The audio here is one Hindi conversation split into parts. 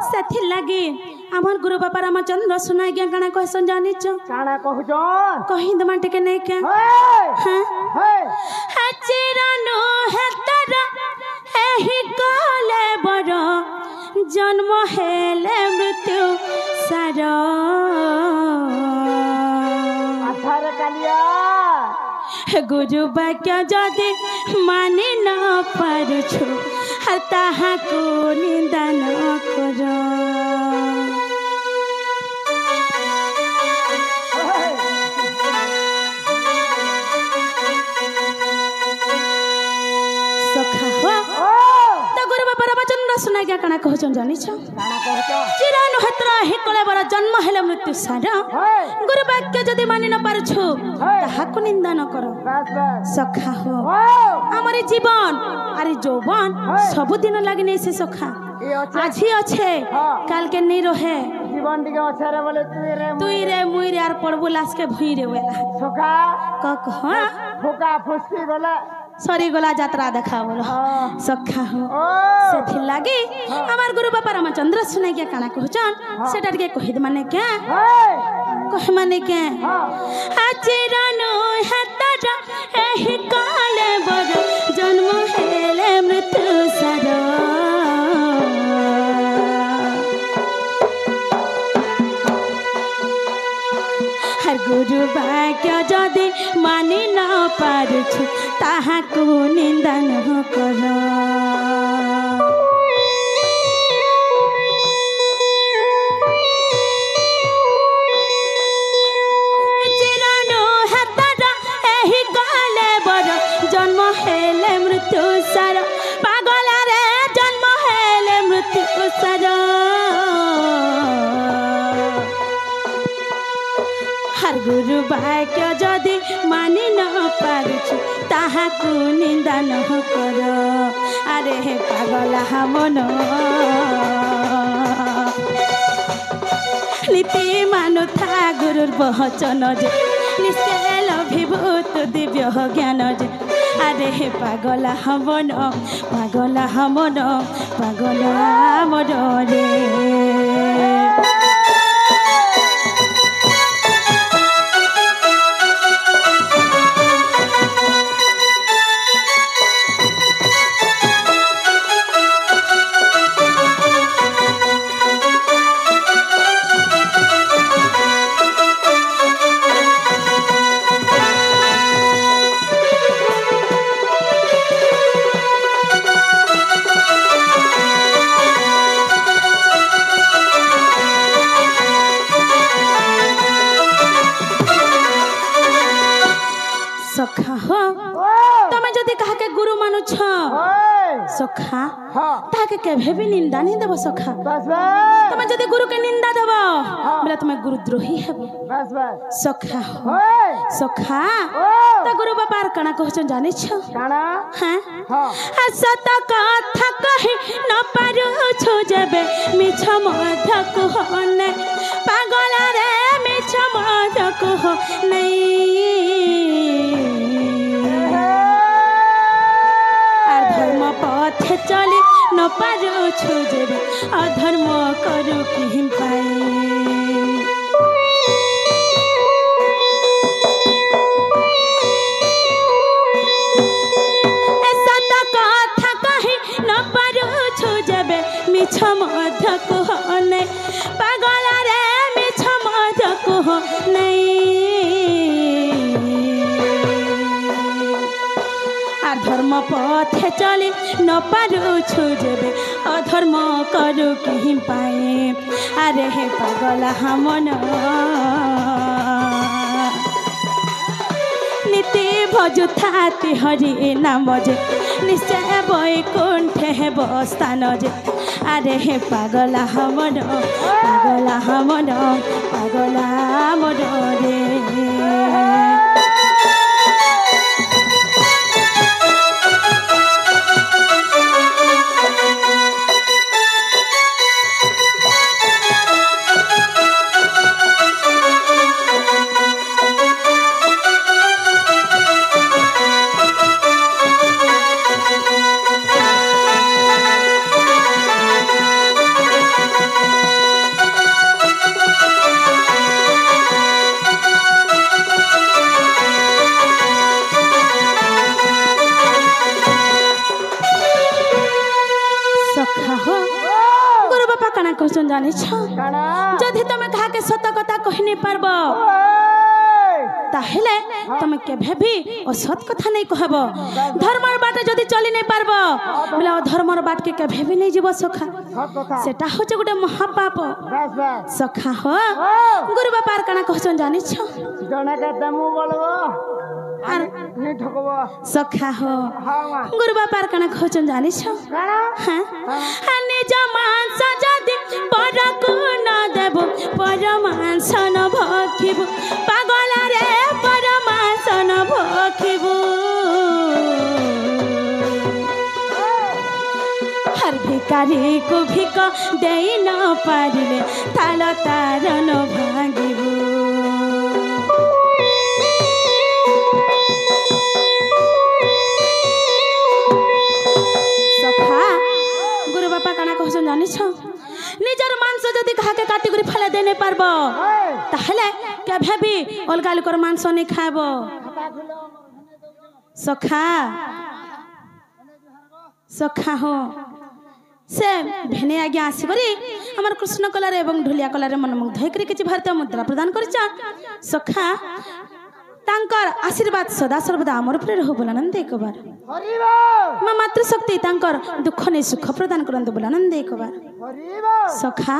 सेथि लागी हमर गुरु बाबा रामचंद्र सुनाई गया गाना कहसन जानी छ काना कहजो कहि दमा टिके नै के हां हचिरानो हेतरा एही काले बड़ जन्म हेले मृत्यु सार अठार कालिया गुरु वाक्य जदि मानि न पारुछु ताहाको निंदा न कर सखा हो गुरु बाबा रामचंद्र सुना गया काना कहछन जानि छ चिरानु हत्रा हे कले बर जन्म हेले मृत्यु सार गुरु वाक्य जदि मानि न पारुछु ताहाको निंदा न कर सखा हो हमर जीवन अरे जौवन सब दिन लागि नै से सखा आज ही अच्छे काल के नहीं रहे जीवन दिके अच्छे रे बोले तुई रे मुई रे आर पड़बो लास के भई रे वेला सखा क हां फुका फुसकी गला सरी गला यात्रा देखा बोलो सखा हो सेथि लागी हमर गुरु बाबा रामचंद्र सुनाई के काना कहछन सेटा के कहि माने के कह माने के आचिरानो हतरा एही काले बड़ जन्म हेले मृत्यु सार हर गुरु वाक्य जदि मानि न पारुछु ताहाको निंदा न कर चिरानो हतरा एही काले बड़ जन्म हेले मृत्यु सार पागल रे जन्म हेले मृत्यु सार हर गुरु वाक्य जदि मानि न पारुछु ताहाको निंदा न कर अरे हे पागल हमन नीति मानु था गुरुर वचन जे निश्चल विभूत दिव्य ज्ञान जे अरे हे पागल हमन पागल हमन रे सखा हो तमे जदि कहा के गुरु मानु छ सखा ताके केभे भी निंदा नहीं देबो सखा तमे जदि गुरु के निंदा देबो बोले तमे गुरुद्रोही हेबो सखा हो सखा त गुरु बाबा कणा कहछन जानि छ काना हां सत कथा कहि न पारु छु जेबे मिछ मध कहने पागल रे मिछ मध कह नहीं पथे चली न पारु छु जेबे अधर्म करू कि पाई सत कथा कहि न पारु छु जेबे मिछ मध कहने पागल रे मिछ मध कह नहीं अधर्म पथे चली न पारु छु जेबे अधर्म करू कि पाए अरे हे पागल हमन नीति भजुथाति हरि नाम जे निश्चय वैकुंठे हे बस्तान जे अरे हे पागल हमन पागल रे काना कहछन जानि छ काना जदि तमे कहा के सत कथा कहि नै पारबो ताहेले तमे केभे भी असत कथा नै कहबो धर्मर बाटे जदि चली नै पारबो बोले धर्मर बाट के केभे भी नै जीव सखा सेटा होचे गुटे महापाप बस बस सखा हो गुरु बापार काना कहछन जानि छ जने के दमु बोलबो आर नि ठकबो सखा हो हां मां गुरु बापार काना कहछन जानि छ काना हां हने जमान सजादि परकु न देबो परमांस न भखिबो पागल रे परमांस न भखिबो हर भिकारी को भिक देई न पारिले थाल तार न भागिबो सखा गुरु बापा काना कहछन जानि छ निजर मांस जदि कहा के काटी करी फले दे नै पारबो ताहले केभे भी अलगा लोकर मांस नै खाबो सखा सखा हो से भेने आगे आसी करी हमर कृष्ण कलर एवं ढुलिया कलर मन मुग्ध करी किछि भारतीय मुद्रा प्रदान करिछ सखा तांकर आशीर्वाद सदा सर्वदा हमर ऊपर रहो बोलानंद एक बार हरिबो मां मातृशक्ति तांकर दुख नै सुख प्रदान करंत बोलानंद एक बार हरिबो सखा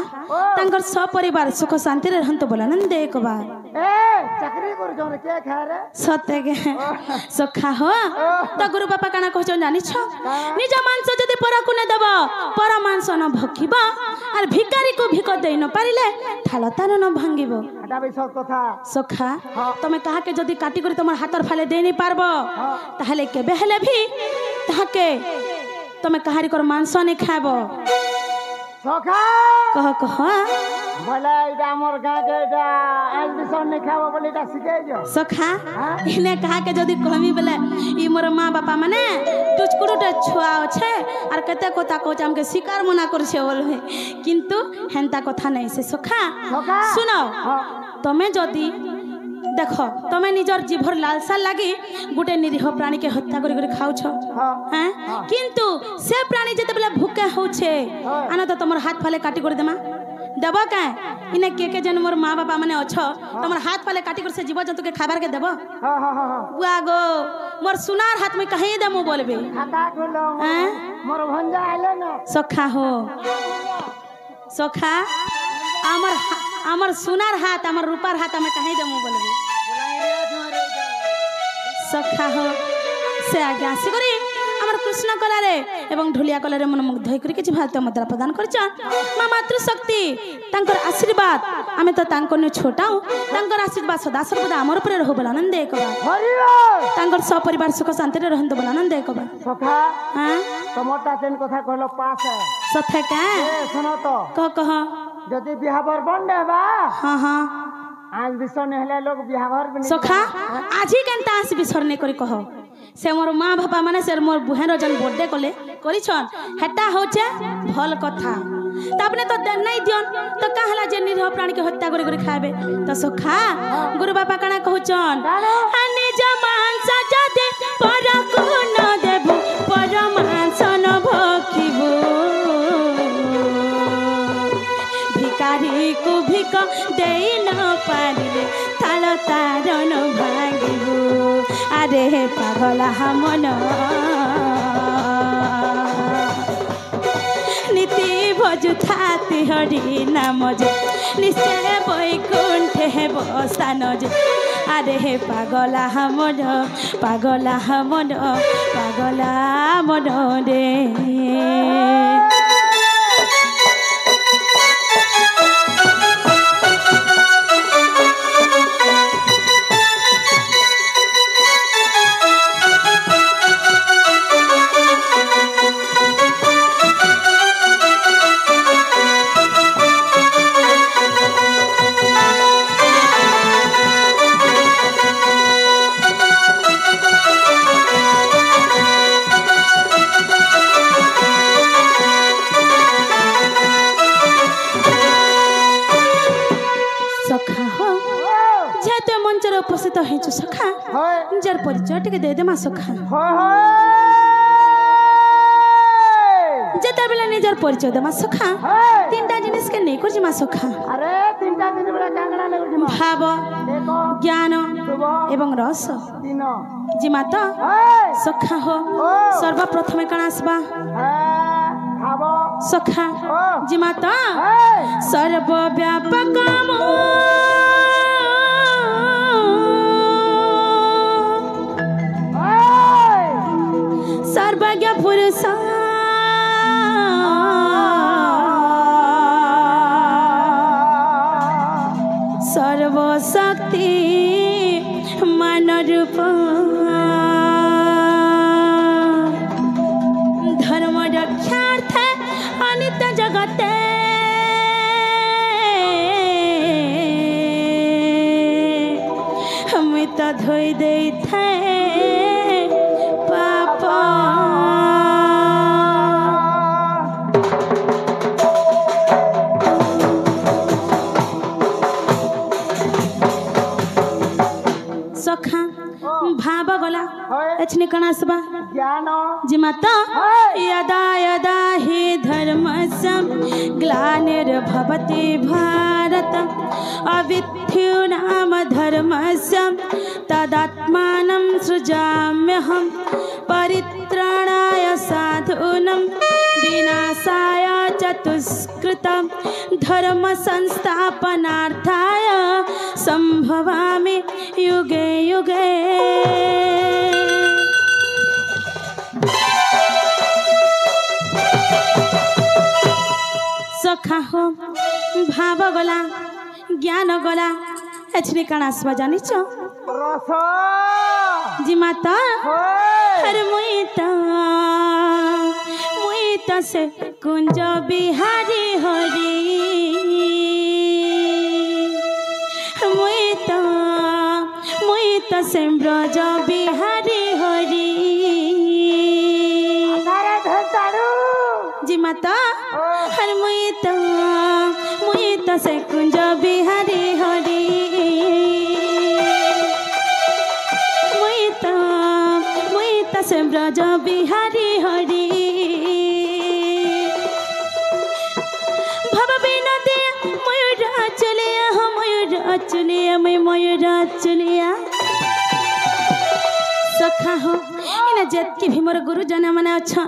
तांकर सपरिवार सुख शांति रे रहंत बोलानंद एक बार ए चाकरी कर जोन के खा रे सत्य के सखा हो त गुरु बापा काना कहछन जानि छ निज मांस जदि परकु ने देबो पर मांस न भकिबो आर भिकारी को भिक देई न पारिले थाल तार न भांगिबो हटा बे सब कथा सखा तमे कहा के जदि काटी करी तमर हाथर फाले दे नै पारबो ताहले केबे हेले भी ताके तमे कहारी कर मांस नै खाबो सखा कह भला इडा मोर गां के इडा आज बिसन नै खाबो बोली ता सिखे जो सखा इने कहा के जदि कहमी बेले ई मोर मां बापा माने टुचकुडुटे छुआ छे आर कते कथा कहछ हमके शिकार मना करछे बोलबे किंतु हेंता कथा नै से सखा सुनो तमे जदि देखो तमे निजर जीभर लालसा लागी गुटे निरीह प्राणी के हत्या करी करी खाउ छ हैं किंतु से प्राणी जते बेले भूखे होछे आना तो तमर हाथ फाले काटी कर देमा देबो का इने के जन मोर मां बापा माने अछ तमर हाथ फाले काटी कर से जीव जंतु के खाबार के देबो हां हां हां बुआ गो मोर सुनार हाथ में कहीं देमु बोलबे खाता खोलो हैं मोर भंजा आइले न सखा हो सखा हमर सुनार हाथ हमर रूपार हाथ में कहीं देमु बोलबे सखा हो से आगे आसी करी हमर कृष्ण कलारे एवं ढुलिया कलारे मन मुग्ध करी किछि भारतीय मुद्रा प्रदान करछ मां मातृशक्ति तांकर आशीर्वाद आमे तो तांको ने छोटाऊ तांकर आशीर्वाद सदा सर्वदा हमर ऊपर रहो बोलानंद एक बार हरिबो तांकर सब परिवार सुख शांति रे रहंत बोलानंद एक बार सखा हां टमाटा तेन कथा कहलो पास है सथे का ए सुनो तो कह जदि बियाह बर बन देबा हां आज बिसन हेले लोग बियाह घर बन सखा आज ही केनता आसी बिसरने करी कह से मोर मां बापा माने से मोर बुहेर जन बर्थडे कले करिछन हेटा होचे भल कथा तापने तो देन नहीं दियन तो कहला जे निरीह प्राणी के हत्या करी करी खाबे तो सखा गुरु बापा काना कहउचन हने जमान सजा दे पर को न देबो पर मांस न भखिबो भिकारी को भिक देई न पारिले थाल तार न भागिबो अरे पागला मन नीति भजु थाती हरि नाम जो निश्चय बैकुंठे हे बसान जो अरे पागला मन रे उपस्थित हेछु सखा निजर परिचय टिके दे दे मा सखा जेते बेले निजर परिचय दे मा सखा तीनटा जिनिस के नहीं कर जिमा सखा अरे तीनटा दिन बेला कांगड़ा ने जिमा भाव देखो ज्ञान शुभ एवं रस तीन जिमा तो ए सखा हो सर्वप्रथमे कण आसबा भाव सखा जिमा तो ए सर्वव्यापक सर्वज्ञ पुरुष सर्वशक्ति मन रूप धर्म रक्षार्थ अनित जगते हमें तो धोई दे थे सखा भाव गला एछने कण आसबा ज्ञान जिमाता यदा यदा हि धर्मस्य ग्लानिर्भवति भारत अविद्यो नाम धर्मस्य तदात्मानं सृजाम्यहं परित्राणाय साधूनां विनाशाय च दुष्कृतं धर्म संस्थापनार्थाय संभवामि युगे युगे सखा हो भाव गला ज्ञान गला एछने कण आसबा जानिछ रस जिमाता हर मुई तो से कुंज बिहारी हरी मुई तो से ब्रज बिहारी हरी जिमाता हर मुई तो से कुंज बिहारी हरी मुई तो से ब्रज बिहारी हरी भव बिनोदे मयूर चलिया हो मयूर चलिया मैं मयूर चलिया सखा हो इन जत्की भी मोर गुरुजन माने अच्छा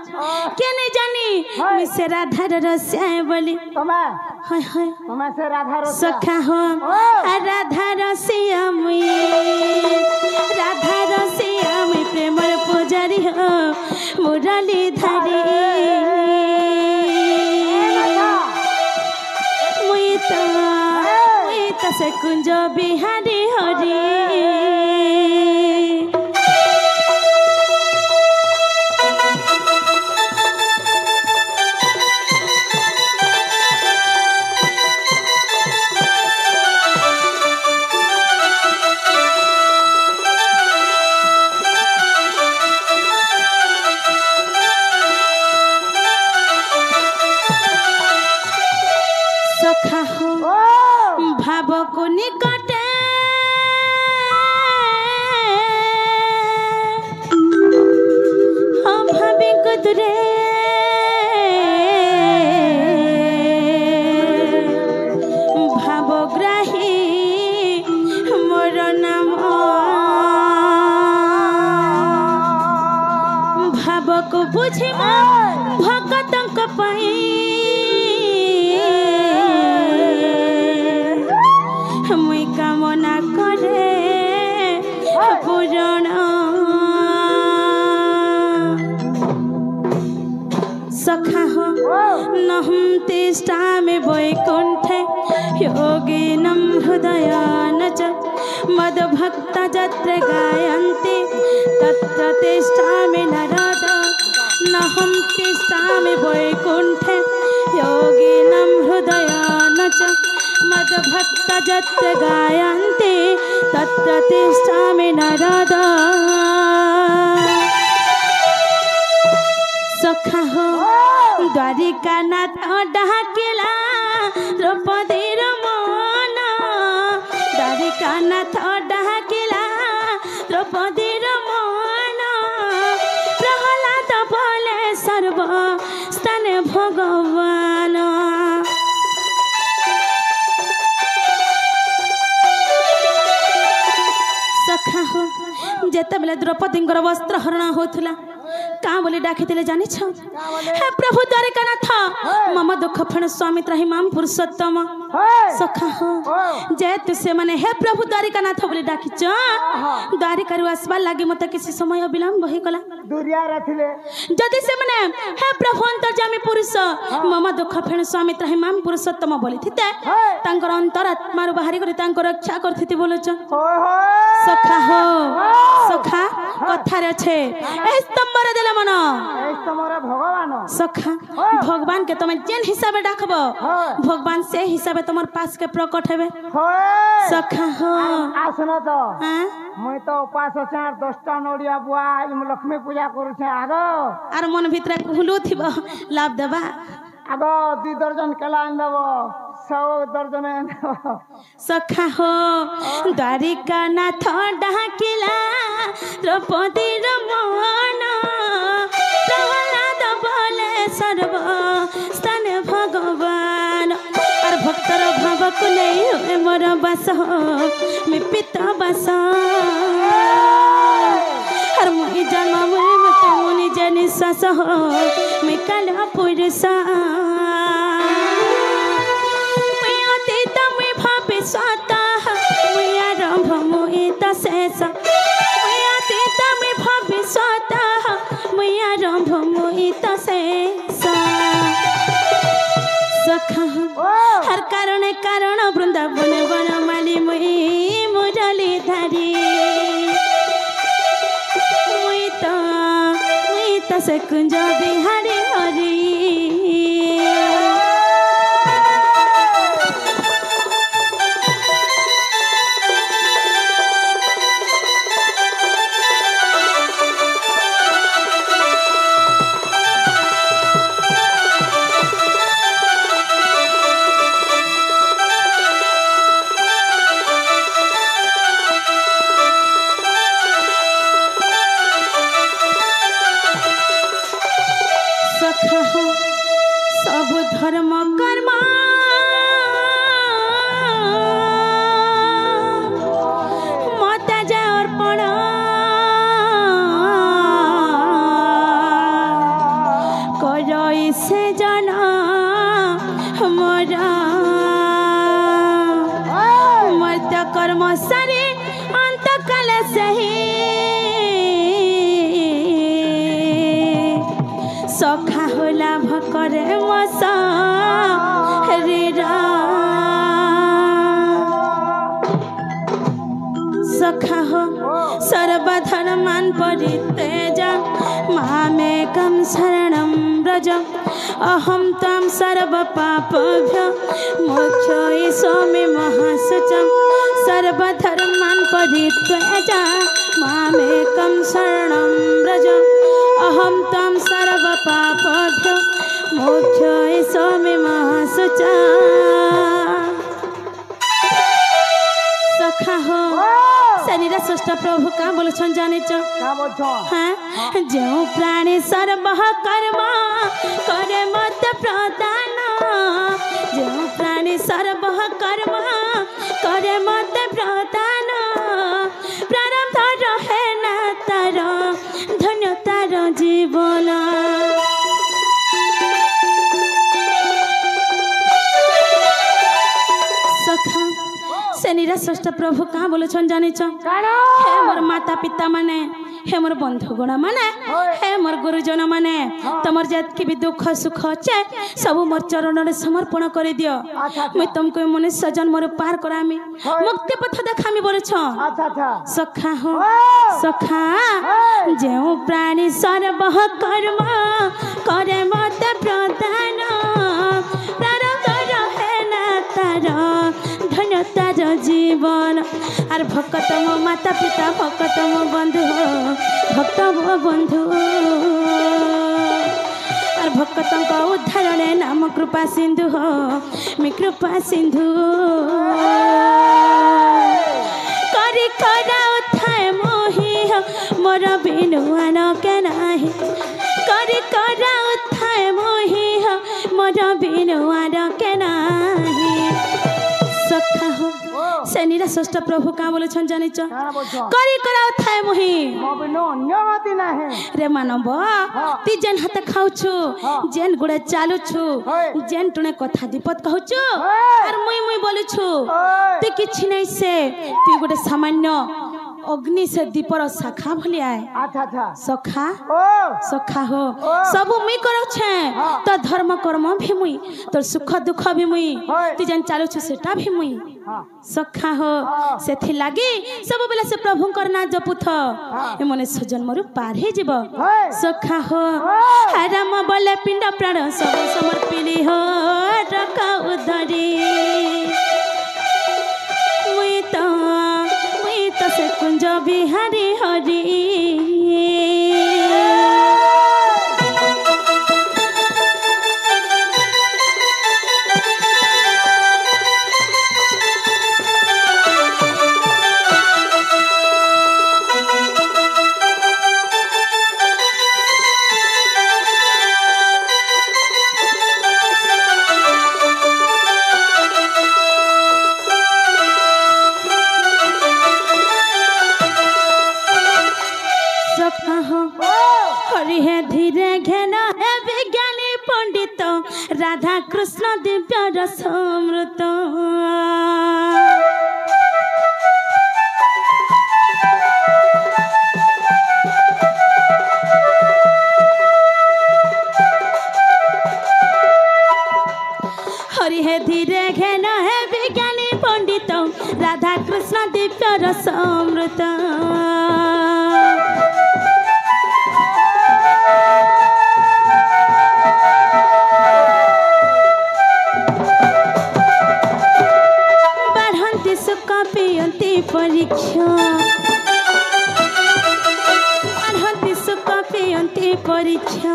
के नहीं जानी मैं से राधार रस्या बोली तमे हाय हाय तमे से राधा रसिया सखा हो राधा रसिया मुई प्रेमर पुजारी हो मुरली धारी मुई तो से कुंज बिहारी हरी सखा हो भाव को निकटे हम भाभी गुदरे भावग्राही मोर नाम भाव को बुझी भगतंक पाई मुई कामना करे पूरण सखा हो नहं तिष्ठामि वैकुण्ठे योगिनं हृदयान च मद्भक्ता यत्र गायन्ति तत्र तिष्ठामि नरद नहं तिष्ठामि वैकुण्ठे योगिनं हृदयान च मद्भक्ता यत्र गायन्ति तत्र तिष्ठामि नरद सखा हो द्वारिका नाथ डाकिला द्रौपदीर मन द्वारिका नाथ डाकिला द्रौपदीर मन प्रहलाद बोले सर्व स्थाने भगवान द्रौपदींकर वस्त्र हरण होता क्या बोली डाकी जानी हे प्रभु द्वारिकानाथ मम दुख फण स्वामी त्राही माम पुरुषोत्तम सखा हो जेतु से माने हे प्रभु द्वारिकानाथ बोली डाकी द्वारिका आसबार लगे मत किसी समय विलम्ब हो गला जदि से माने हे प्रभु अंतर्जामी पुरुष मम दुख फण स्वामी त्राही माम पुरुषोत्तम बोली अंतरात्मा बाहरी रक्षा करती बोलुच सखा हो सखा कथार अच्छे स्तंभ देले मन भगवान सखा भगवान के तुम जेन हिसाब डाकब भगवान से हिसाब तुम पास के प्रकट हेबे सखा हो आसन तो मुई तो उपास छ 10टा नडिया बुआ लक्ष्मी पूजा करू छ आगो आर मन भितर हुलु थिबो लाभ देबा आगो 2 दर्जन केला आन देबो 100 दर्जन आन देबो सखा हो द्वारिका नाथ डाकिला द्रौपदी रमण प्रहलाद बोले सर्व स्थान भगवान और भक्तर भाव को नहीं हुए मोर बस मैं पिता बस और मुझे जन्म मुझे मत मुनि जन सस हो मैं कल पुरुष मैं अतीत मैं भविष्यत मैं आरंभ मुझे शेष मैं अतीत मैं भविष्यत मैं आरंभ मुझे शेष सखा हर कारण वृंदावन बनमाली मुई मुरली धारी मुई तो से कुंज बिहारी हरी सब धर्म कर्म मत जा अर्पण करई से जन मोरा मर्त्य कर्म सारी अंत काल सही सखा हो लाभ करे मस सखा हो सर्वधर्मान परित्यजा मामेकं शरणं व्रज अहं त्वां सर्वपापभ्यो मोक्षयिष्यामि महाशुचं सर्वधर्मान परित्यजा मामेकं शरणं व्रज अहं त्वां सर्वपापभ्यो मोक्षयिष्यामि महाशुचं सखा हो शरीर सृष्ट प्रभु का बोल जाने हाँ जो प्राणी सर्व कर्म करे मत प्रदान जो प्राणी सर्व कर्म करे मत प्रदान प्रारंभ रहे ना तार धन्य तार जीवन सखा से निराश्रेष्ठ प्रभु क्या बोल जानी हे मोर माता पिता माने हे मोर बंधुगण माने हे मोर गुरुजन माने तुम जतकी भी दुख सुख अच्छे सब मोर चरण में समर्पण कर दियो मुई तुमको मनुष्य जन्म पार करामी मुक्ति पथ देखामी बोल सखा हो सखा जो प्राणी सर्व कर्म करे मत प्रदान धन्य तार जीवन आर भक्त मो माता पिता भक्त मो बंधु भक्त मो बंधु आर भक्त उद्धारण नाम कृपा सिंधु मी कृपा सिंधु करी करा उठाए मोहि मोर बिनुआन के नाही करी करा उठाए मोहि मोर बिनुआन के नाही सखा हो से निराश्वस्त प्रभु का बोले छन जानि छ काना बोलछो करी कराउ थाए मोहि मोबिनो नियमति नाही रे मानव ती जेन हाथ खाउछु जेन गुडे चालुछु जेन टुने कथा दीपत कहउछु आर मुई बोलुछु ती किछि नै से ती गुडे सामान्य अग्नि से दीपर शाखा भलिया अच्छा अच्छा सखा ओ सखा हो सब मुई करू छे तो धर्म कर्म भी मुई तो सुख दुख भी मुई ती जेन चालू छ सेटा भी मुई सखा हो सेथि लागी सब बेला से प्रभु करना जपुथ ए मने सजन्म रु पार हे जीव सखा हो राम बोले पिंड प्राण सब समर्पिली हो रका उधरी मुई तो से कुंज बिहारी हरी राधा कृष्ण दिव्य रसामृत हरि हे धीरे घेन है विज्ञानी पंडित राधा कृष्ण दिव्य रसामृत परीक्षा परीक्षा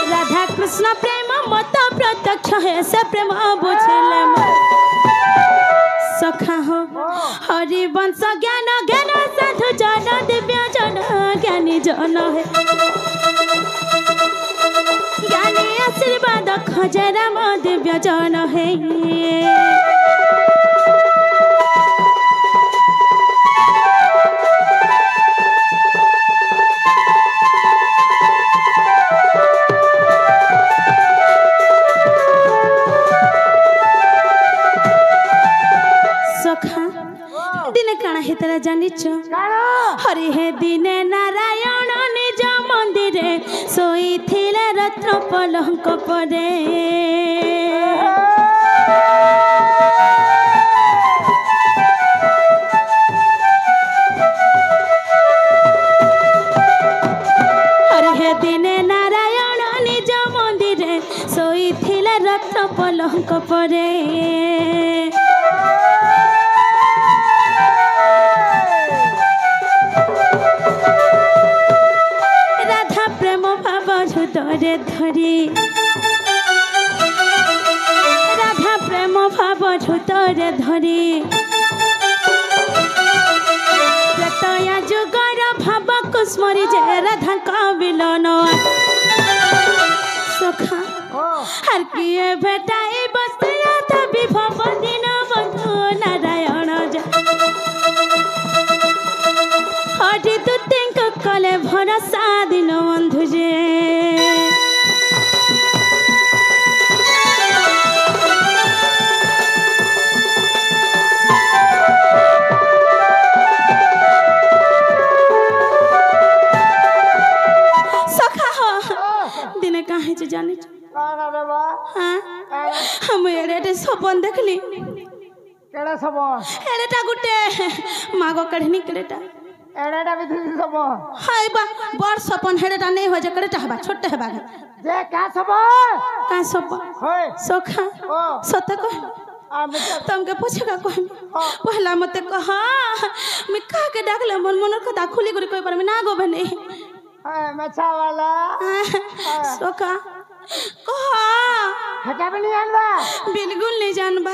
राधा कृष्ण प्रेम मत प्रत्यक्ष है से प्रेम बुझले सखा हो हरि वंश ज्ञान ज्ञान साधु जन दिव्य जन ज्ञानी जन है ज्ञानी आशीर्वाद खोजे राम दिव्य जन है जानिच हरि हे दिने नारायण निज मंदिरे सोई थिले रत्न पलंक परे हरि हे दिने नारायण निज मंदिरे सोई थिले रत्न पलंक परे धरे धरी राधा प्रेम भाव झुतरे धरी प्रतया जुगर भाव कुस्मरी जय राधा का मिलन सखा हर किए भेटाई बस राधा विभव दिन बंधु नारायण हरि दूतिंक कले भरसा दिन बंधु जे जाने हम एडे सपन देखली केड़ा सपन एडेटा गुटे मागो कढ़नी केडेटा एडेटा भी थी सपन हाय बा बड़ सपन हेडेटा नहीं हो जे केडेटा हबा छोटे हबा जे का सपन होय सोखा सत को तुमके पूछेगा कोई पहला मते कहा मैं का के डाकले मन मन कथा खुली कर कोई पर मैं ना गो बने मच्छा वाला सोखा कहा हटा भी नहीं जानबा बिल्कुल नहीं जानबा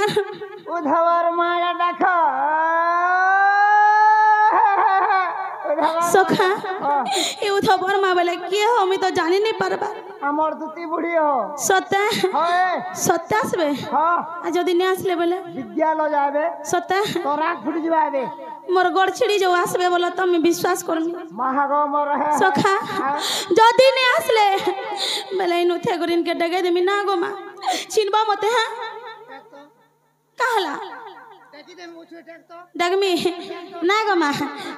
उधवर मारा देखो सोखा ये उधवर मां वाला के हो मैं तो जाने नहीं पारबा আমার দুটি বুড়ি হো সত্যি হয় সত্যি আসবে হ্যাঁ আর যদি না আসলে বলে বিদ্যালয় যাবে সত্যি তোরা ফুটি যাবে মোর গড় ছিড়ি যাও আসবে বলো তো আমি বিশ্বাস করুন মহাগো মর হে সখা যদি না আসলে বলে নুথে গরিনকে ডগে দেমি না গো মা চিনবা মতে হ্যাঁ कहला देखमी ना गो माँ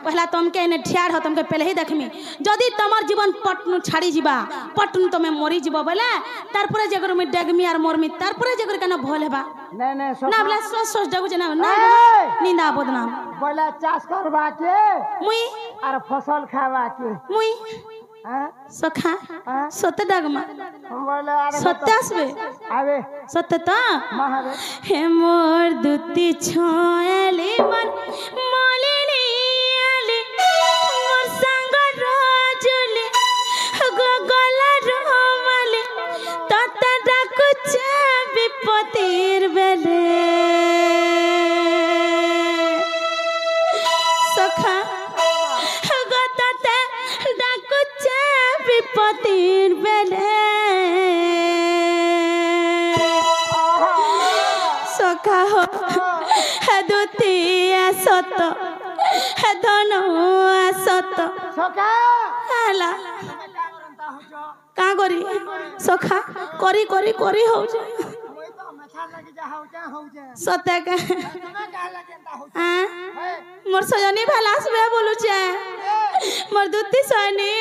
पहला तुमके एने ठियार हो तुमके पहले ही देखमी जदि तमर जीवन पटनु छाड़ी जीवा पटनु तमे मरी जीवा बोले तारपरे जगर मी डेगमी आर मोरमी तारपरे जगर कना भोल हेबा नहीं नहीं ना बोले सोच जगु जना ना निंदा बदनाम बोला चाष करवा के मुई और फसल खावा के मुई हां सखा सत्य डगमा हम बोले अरे सत्य आसबे आवे सत्य तो महावे हे मोर दुती छोयली मन मालिनी आली मोर संग राजली गगला रोमली तता डाकु चे विपतिर बेले सखा गतते डाकु चे विपतिर बेले सखा हो दुती सत धन सत सखा हला का करी सखा करी करी करी हो मुई तो मछा लगी जा हो जा सत्य का तुम्हें का लगेंता हो हां मोर सजनी भलास बे बोलु छे मोर दुती सनी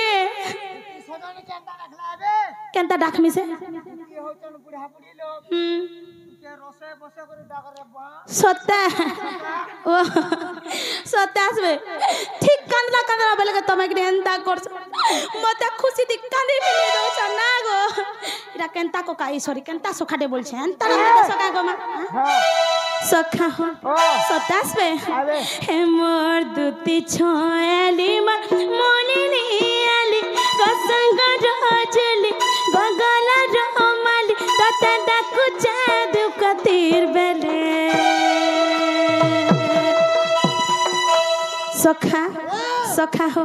सजनी केंता रखला बे केंता डाकमी से ये हो चन बुढ़ा बुढ़ी लोग के रोसे बसे करे डाकरे बा सत्य ओ सत्य आसबे ठीक कांदला कांदला बेले के तमे के एंता कर मते खुशी दी कांदी मिले दो छ ना गो इरा केंता को काई सॉरी केंता सोखाडे बोल छे एंता रे सखा गो मा हां सखा हो सत्य आसबे हे मोर दुती छोयली मन मोनिनी आली कसंग राजली गगला रोमाली तता डाकु चादु कतिर बेले सखा सखा हो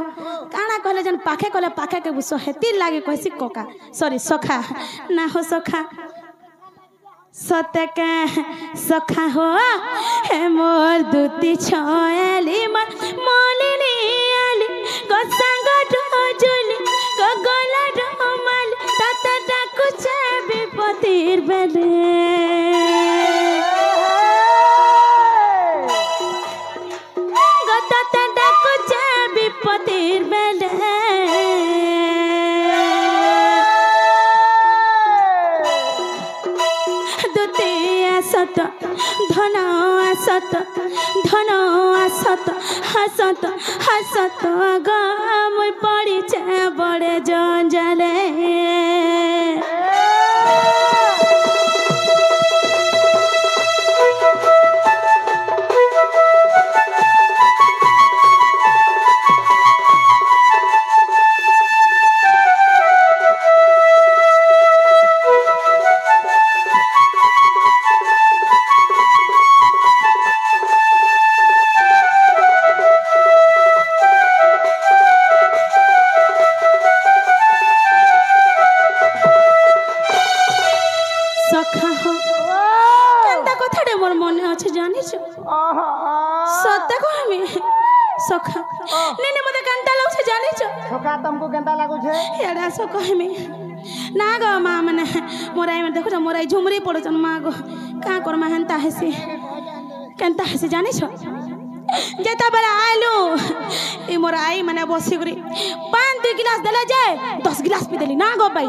काना कहले जन पाखे कहले पाखे के बुसो हेती लागे कहसी कोका सॉरी सखा ना हो सखा सत्य के सखा हो हे मोर दुती छोयली मन मालिनी आली कसंग राजली गगला रोमाली तता डाकु चे विपतिर बेले गतता डाकु चे विपतिर बेले दुती सत धन सत धन सत हसत हसत गम पड़ी चे बड़े जंजले सखा हो केंता कथाडे मोर मने अछि जानिछ सत्य कहमी सखा नेने मते केंता लागछ जानिछ सखा तुमको केंता लागु छे एडा सो कहमी ना गो मां मने मोराई में देखो मोराई झुमरी पड़छन मां गो का कर मा हंता हेसी केंता हेसी जानिछ जेता बेला आलू ई मोराई मने बसी गुरी पान 2 गिलास देला जाय 10 गिलास पी देली ना गो भाई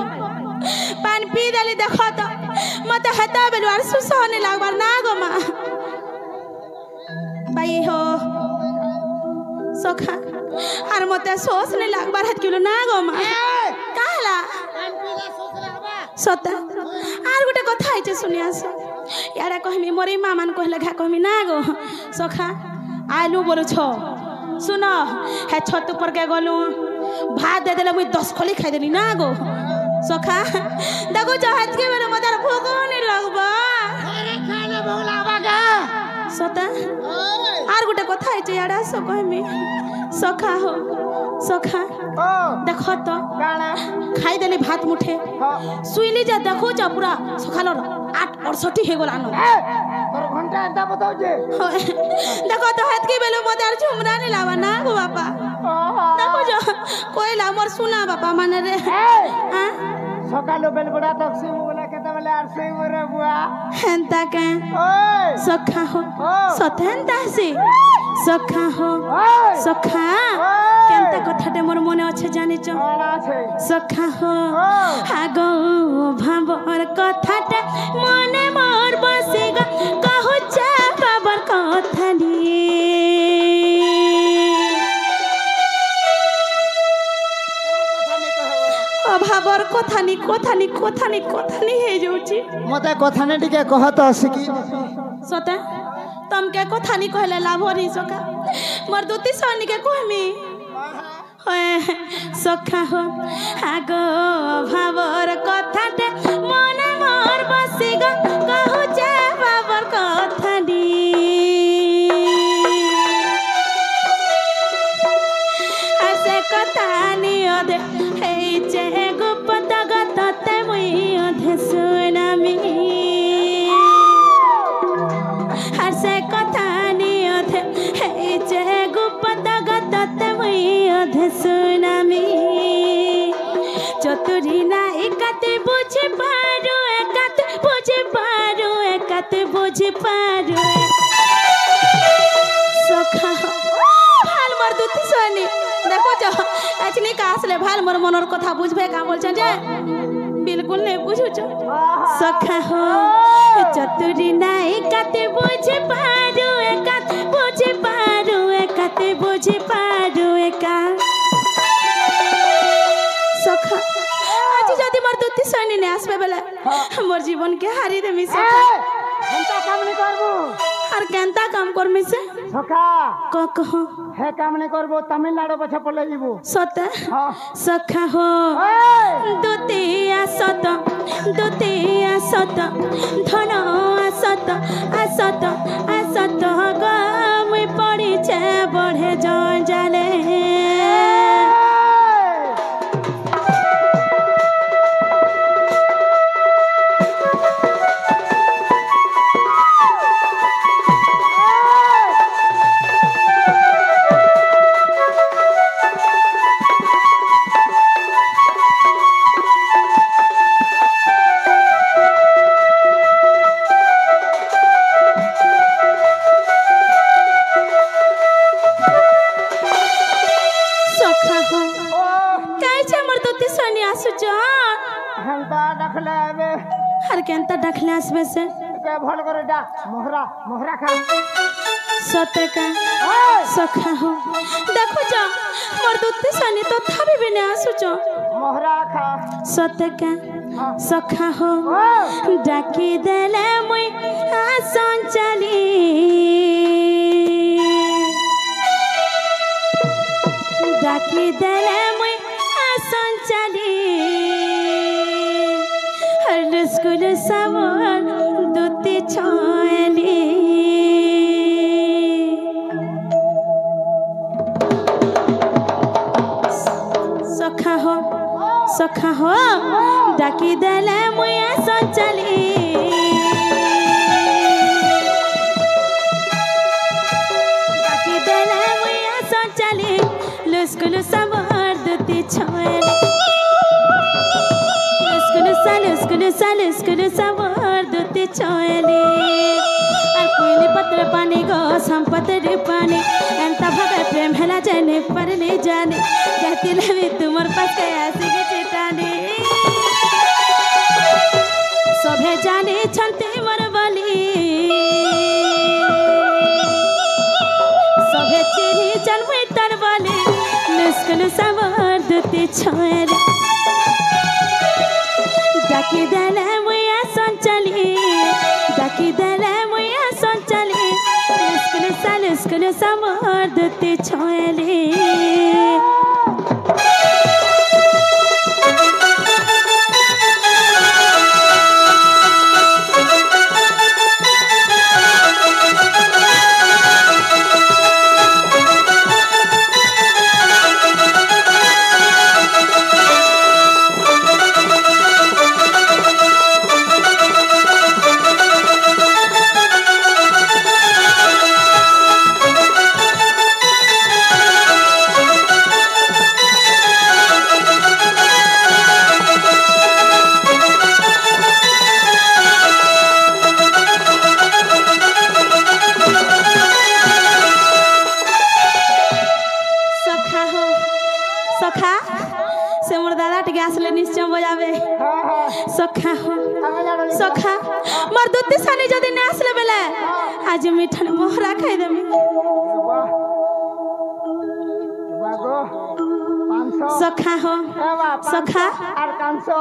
पान पी देली देखो तो मते हता बेलु आर सुसहने लागबार ना गो मा भाई हो सखा आर मते सोस ने लागबार हत किलो ना गो मा काला सता आर गुटे कथा आइचे सुनियास याडा कहमी मोरे मां मान कहले घा कहमी ना गो सखा आलू बोलु छो सुनो हे छत पर के गलु भात दे देले मुई 10 खली खाइ देली ना गो सखा देखो जहाज के बेले मदर भूख नहीं लगबा अरे खाना भूख लागबा का सता आर गुटे कथा आइचे याडा सो कहमी सखा हो सखा ओ देखो तो काना खाई देली भात मुठे हो सुइली जा देखो जा पूरा सकालर 8:68 हे गलानो तोर घंटा एंता बताओ जे देखो तो हाथ के बेलो मते आर झुमरा नहीं लावा ना गो बापा देखो जो कोई ला मोर सुना बापा माने रे हां सकालो बेल बड़ा तक से बोला केते बेले आर से मोरे बुआ हेंता के ओए सखा हो सतेंता से सखा हो सखा केनता कथाटे मोर मने আছে জানিছ काना छे सखा हो आगो भाबर कथाटे मने मोर बसेगा कहू चा बाबर कथा भाबर कथानी हे जाउची मते कथाने टिके कहत हसिकी सते तम के कथानी कहले लाभ री सका मोर दुती सनी के कहमी सखा हो आगो भाबर कथाटे मने मोर बसेगा कहू जा बाबर कथानी आसे कथानी अधे हे चे गुप्त गतते मुई अधे सुनामी आसे कथानी अधे हे चे गुप्त गतते मुई अधे सुनामी चतुरी ना एकाते बुझे पारो एकाते बुझे पारो एकाते बुझे पारो सखा ভাল মোর দুতি সনি দেখো যা আজনি কা আসলে ভাল মোর মনর কথা বুঝবে কা বলছ যে बिल्कुल नहीं बुझुছ सखा हो चतुरी নাই কাতে বুঝে পারো একাতে বুঝে পারো একাতে বুঝে পারো একা सखा आज जदी मोर दुती सनी ने आसबे बेला मोर जीवन के हारी देमी सखा हमता काम नहीं करबो আর কেনতা কাম করমি সে सखा कह हे काम नहीं करबो तमिलनाडु पछे पले जीवो सत हां सखा हो दुतिया सत धन असत असत असत गम पड़ी छे बढ़े जंजाले हर केनता डखले आसबे से के भल करे डा मोहरा मोहरा खा सते का सखा हो देखो जा मोर दुती सनी तो थाबी बिने आसु छ मोहरा खा सते का सखा हो डाकी देले मुई आसन चली डाकी देले मुई आसन चली स्कूल सावन दुती छोली सखा हो डाकी देले मुया संचली डाकी देले मुया संचली स्कूल सावन दुती छोली स्कूल सावर दुती छोली और कोई पत्र पानी गो संपत्ति पानी एंता भगे प्रेम हेला जाने पर नहीं जाने जाती लवी तुमर पास के आसी के चिटानी सभे जाने छंते मर बली सभे चिरी जन्म तर बली स्कूल सावर दुती छोली डाकी देले मुया संचली डाकी देले मुया संचली स्कूल सावर दुती छोली मोर दुती सानी जदी न आसले बेले आज मिठन मोहरा खाई देमी बागो 500 सखा हो सखा আর 500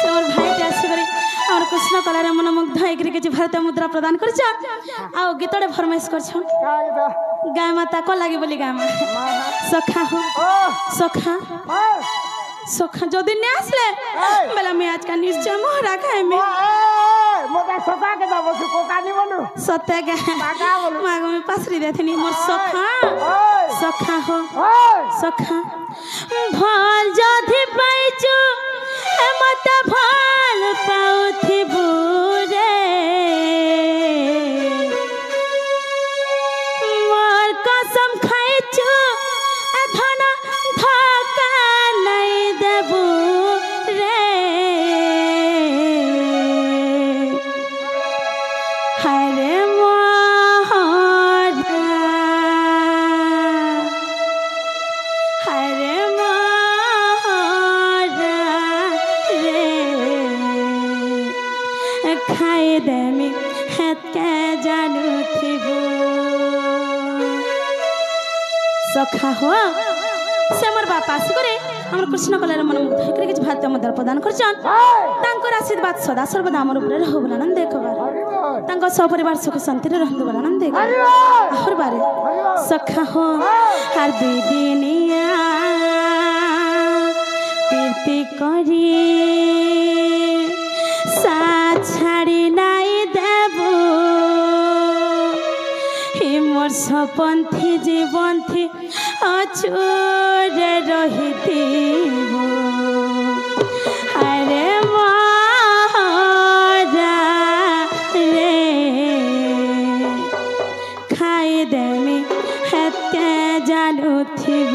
তোর ভাইটা আসি করে আমার কৃষ্ণ কলারে মন মুগ্ধ হয়ে গিয়ে কিছু ভারতীয় মুদ্রা প্রদান করছ আও গীতরে ফরমাইশ করছ গায় মাতা ক লাগি বলি গায় মা সখা হো সখা সখা যদি নে আসলে বেলা আমি আজকা নিশ্চয় মোহরা খাইমি মোটা সখা কে দাও বসু কোকানি বলু সতে গে কাকা বলু মাগো আমি পাসরি দেথনি মোর সখা সখা হো সখা ভাল যদি পাইছো মত ভাল পাউথিবু রে মোর কসম খাইছো ধন ধকা নাই দেবু রে হরে মোহরা হরে মোহরা রে খাই দেমি হেতকে জানুথিবু সখা হো সে আমার বাপা আসি করে আমার কৃষ্ণ কলার মন মুগ্ধ হয়ে কিছু ভারতীয় মুদ্রা প্রদান করছেন তাঙ্কর আশীর্বাদ সদা সর্বদা আমার উপরে রহু বলে আনন্দ দেখবার তাঙ্ক সপরিবার সুখ শান্তিরে রহন্তু বলে আনন্দ দেখবার আহর বারে সখা হো আর দুই দিনিয়া প্রীতি করি সাথ ছাড়ি নাই দেব মোর সপন্থী জীবন্থী অচুরে রহিথিব আরে মোহরা রে খাই দেমি হেতকে জানুথিব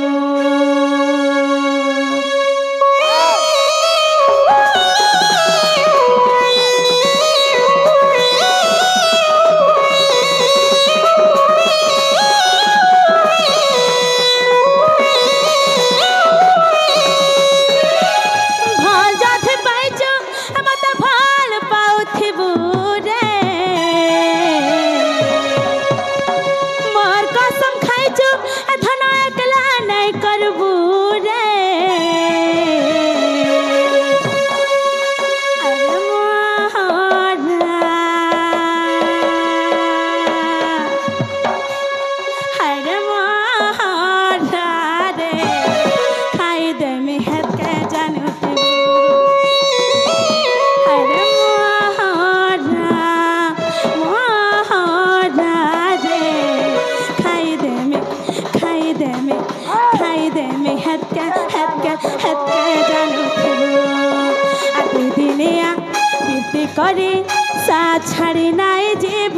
করে সাথ ছাড়ি নাই জীব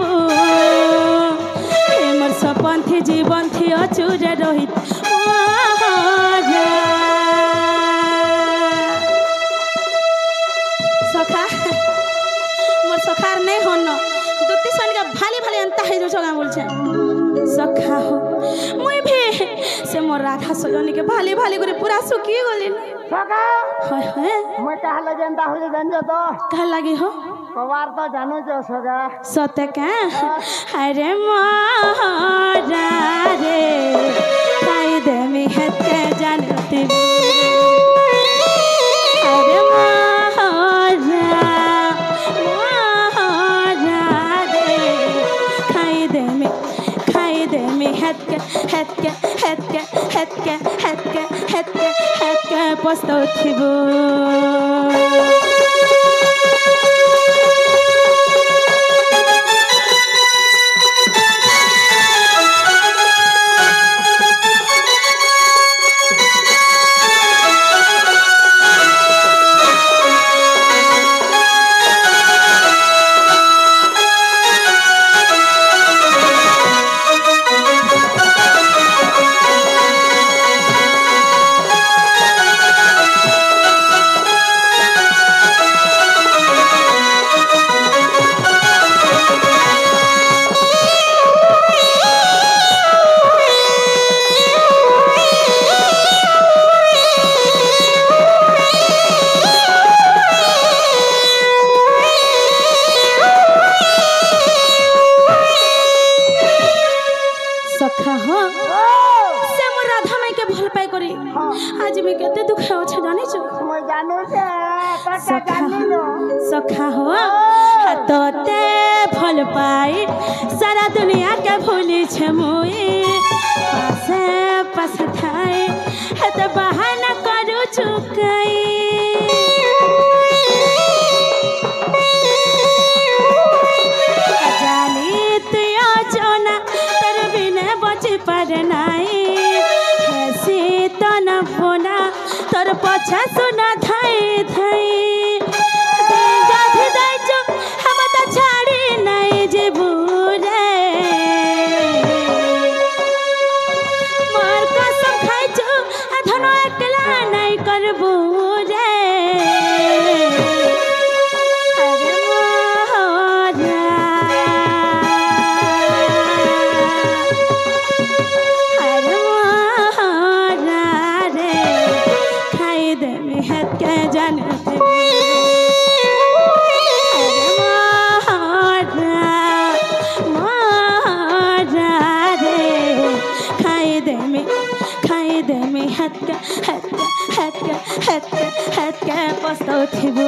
মোর সপন্থী জীবন্থী অচুরে রহিত সখা মোর সখার নেই হন দুটি সনিকা ভালি ভালি এন্তা হয়ে যাচ্ছ গাঁ বলছে সখা হো মুই ভি সে মোর রাধা সজনীকে ভালি ভালি করে পুরা শুকিয়ে গলিন সখা হয় হয় মই কাহা লাগে এন্তা হয়ে জানছো তো কাহা লাগে হো কবার তো জানো যে সগা সতে কা হরে মোহরা রে খাই দেমি হেতে জানতে হরে মোহরা মোহরা রে খাই দেমি হেতকে হেতকে হেতকে হেতকে হেতকে হেতকে হেতকে পস্তাউথিব जानू से तोटा जानिलो सखा हो तोते फल पाई सारा दुनिया के भूली छे मुई पासे पास थाई तो बहाना करू चुकाई जानी तुया जोना तर बिने बची पर नाई ऐसी तो न बोना तोर पछा सुना थाई थाई पस्तौथिबो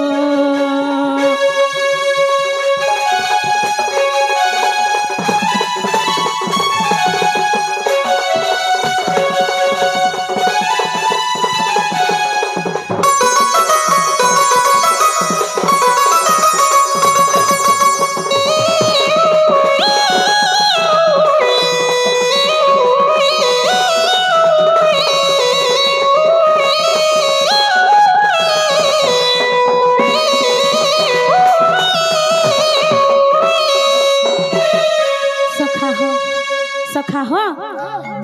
सखा हो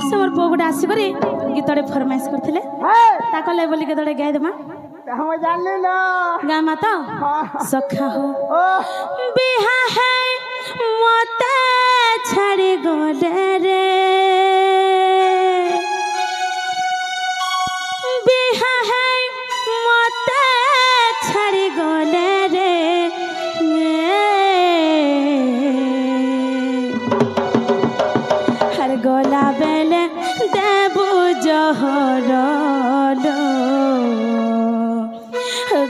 से मोर पोगुडा आसी करे गीतडे फरमाइश करथिले ताको ले बोली के तोड़े गाय देमा हम जानली ना गामा तो सखा हो बिहा है मोते छाड़ी गोले रे बिहा है मोते छाड़ी गोले रे गोला बेले देबू जहरलो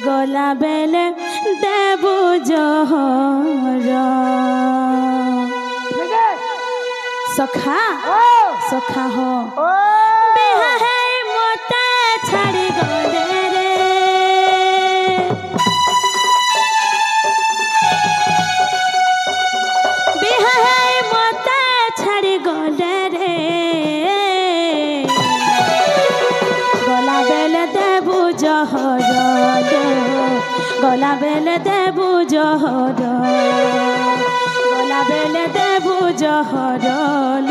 गोला बेले देबू जहर सखा सखा हो बिहा है मोते छाड़ी गोले रे बिहा है मोते छाड़ी गोले गोला बेले देबू जहर गोला बेले देबू जहर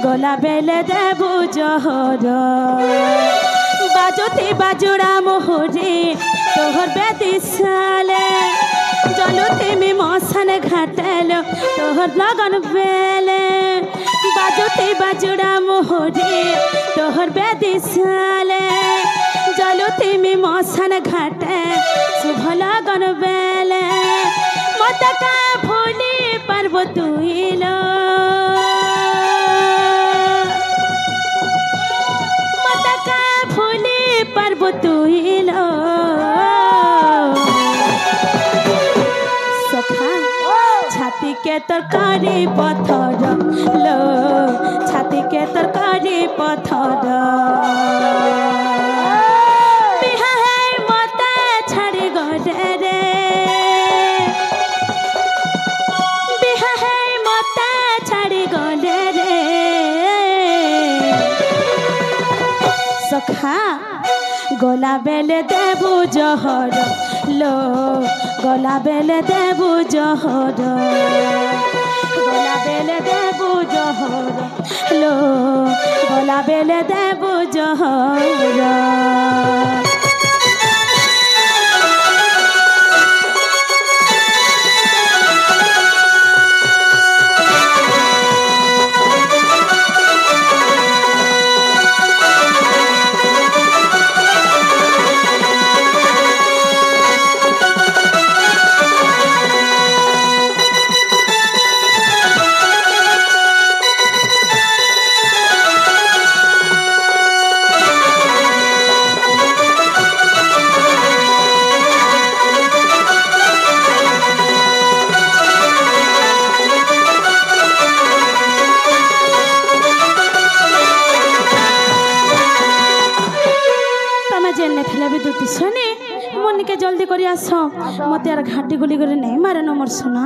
गोला बेले देबू जहर बाजुती बाजुड़ा मोहरी तोहर बेदी साले जलुती मी मसन घाटेल तोहर लगन बेले बाजुती बाजुड़ा मोहरी तोहर बेदी साले जलुती मी मसन घाटे शुभ लगन बेले मत का भूली पारबो तुइलो मत का भूली पारबो तुइलो सखा छाती के तरकारी पत्थर लो छाती के तरकारी पत्थर सखा गोला बेले देबू जहर लो गोला बेले देबू जहर गोला बेले देबू जहर लो गोला बेले देबू जहर सुनी मन के जल्दी करी आस मत यार घाटी गुली करे नहीं मारे न मोर सुना